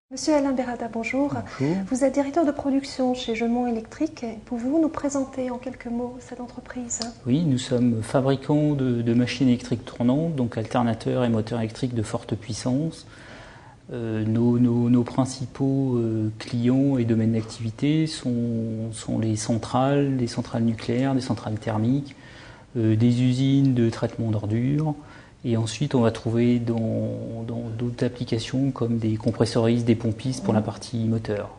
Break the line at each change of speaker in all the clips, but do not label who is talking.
Monsieur Alain Berada, bonjour.
Bonjour.
Vous êtes directeur de production chez Jeumont Électrique. Pouvez-vous nous présenter en quelques mots cette entreprise?
Oui, nous sommes fabricants de machines électriques tournantes, donc alternateurs et moteurs électriques de forte puissance. Nos principaux clients et domaines d'activité sont les centrales nucléaires, des centrales thermiques, des usines de traitement d'ordures. Et ensuite, on va trouver dans d'autres applications comme des compressoristes, des pompistes pour la partie moteur.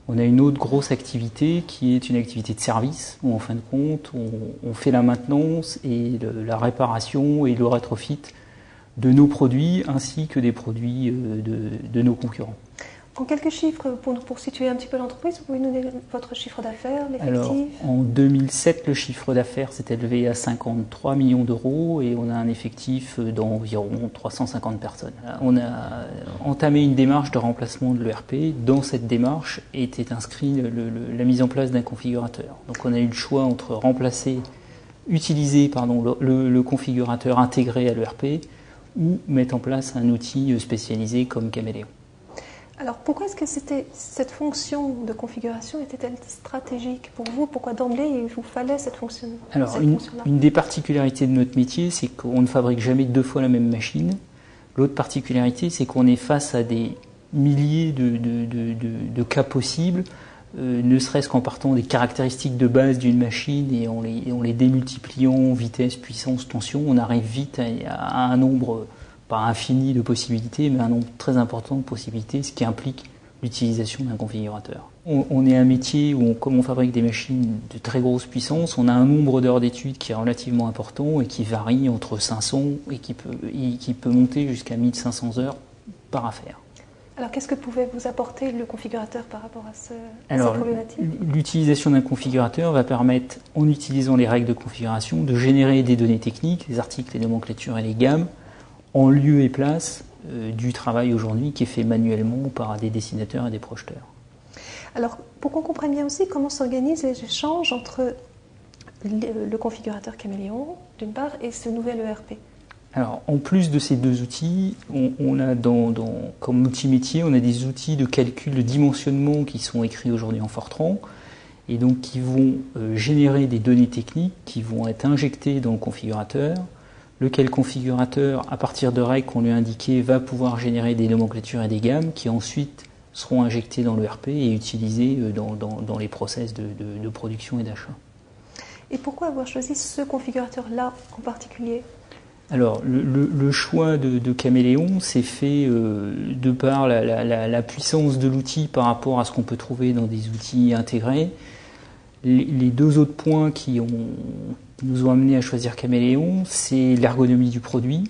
On a une autre grosse activité qui est une activité de service où en fin de compte, on fait la maintenance et la réparation et le rétrofit de nos produits ainsi que des produits de nos concurrents.
En quelques chiffres, pour situer un petit peu l'entreprise, vous pouvez nous donner votre chiffre d'affaires, l'effectif?
Alors, en 2007, le chiffre d'affaires s'est élevé à 53 millions d'euros et on a un effectif d'environ 350 personnes. On a entamé une démarche de remplacement de l'ERP. Dans cette démarche était inscrit la mise en place d'un configurateur. Donc on a eu le choix entre utiliser le configurateur intégré à l'ERP ou mettre en place un outil spécialisé comme Caméléon.
Alors pourquoi est-ce que cette fonction de configuration était-elle stratégique pour vous? Pourquoi d'emblée il vous fallait cette fonction?
Alors une des particularités de notre métier, c'est qu'on ne fabrique jamais deux fois la même machine. L'autre particularité, c'est qu'on est face à des milliers de cas possibles, ne serait-ce qu'en partant des caractéristiques de base d'une machine et en les démultipliant, vitesse, puissance, tension, on arrive vite à un nombre pas infini de possibilités, mais un nombre très important de possibilités, ce qui implique l'utilisation d'un configurateur. On est un métier où, comme on fabrique des machines de très grosse puissance, on a un nombre d'heures d'études qui est relativement important et qui varie entre 500 et qui peut monter jusqu'à 1500 heures par affaire.
Alors qu'est-ce que pouvait vous apporter le configurateur par rapport à cette problématique?
L'utilisation d'un configurateur va permettre, en utilisant les règles de configuration, de générer des données techniques, les articles, les nomenclatures et les gammes, en lieu et place du travail aujourd'hui qui est fait manuellement par des dessinateurs et des projeteurs.
Alors, pour qu'on comprenne bien aussi comment s'organisent les échanges entre le configurateur Caméléon, d'une part, et ce nouvel ERP.
Alors, en plus de ces deux outils, on a comme outil métier, on a des outils de calcul de dimensionnement qui sont écrits aujourd'hui en Fortran et donc qui vont générer des données techniques qui vont être injectées dans le configurateur, lequel configurateur, à partir de règles qu'on lui a indiquées, va pouvoir générer des nomenclatures et des gammes qui ensuite seront injectées dans l'ERP et utilisées dans les process de production et d'achat.
Et pourquoi avoir choisi ce configurateur-là en particulier?
Alors, le choix de Caméléon s'est fait de par la puissance de l'outil par rapport à ce qu'on peut trouver dans des outils intégrés. Les deux autres points qui nous ont amené à choisir Caméléon, c'est l'ergonomie du produit.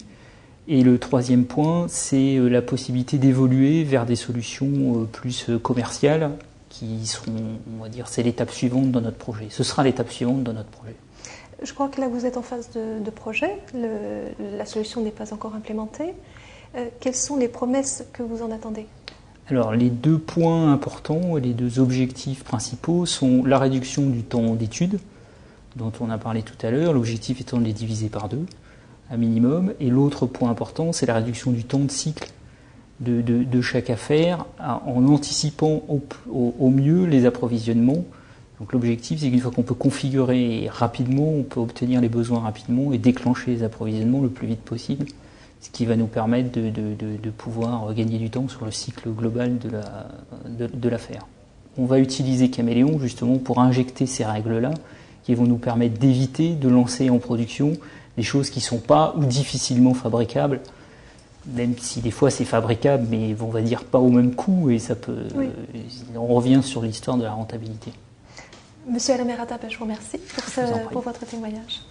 Et le troisième point, c'est la possibilité d'évoluer vers des solutions plus commerciales qui seront, on va dire, c'est l'étape suivante dans notre projet. Ce sera l'étape suivante dans notre projet.
Je crois que là, vous êtes en phase de projet. La solution n'est pas encore implémentée. Quelles sont les promesses que vous en attendez?
Alors, les deux points importants et les deux objectifs principaux sont la réduction du temps d'étude, dont on a parlé tout à l'heure, l'objectif étant de les diviser par deux, à minimum. Et l'autre point important, c'est la réduction du temps de cycle de chaque affaire, en anticipant au mieux les approvisionnements. Donc l'objectif, c'est qu'une fois qu'on peut configurer rapidement, on peut obtenir les besoins rapidement et déclencher les approvisionnements le plus vite possible, ce qui va nous permettre de pouvoir gagner du temps sur le cycle global de l'affaire. On va utiliser Caméléon justement pour injecter ces règles-là, qui vont nous permettre d'éviter de lancer en production des choses qui ne sont pas ou difficilement fabricables, même si des fois c'est fabricable, mais on va dire pas au même coût, et ça peut. Oui. On revient sur l'histoire de la rentabilité.
Monsieur Alain Berada, je vous remercie pour votre témoignage.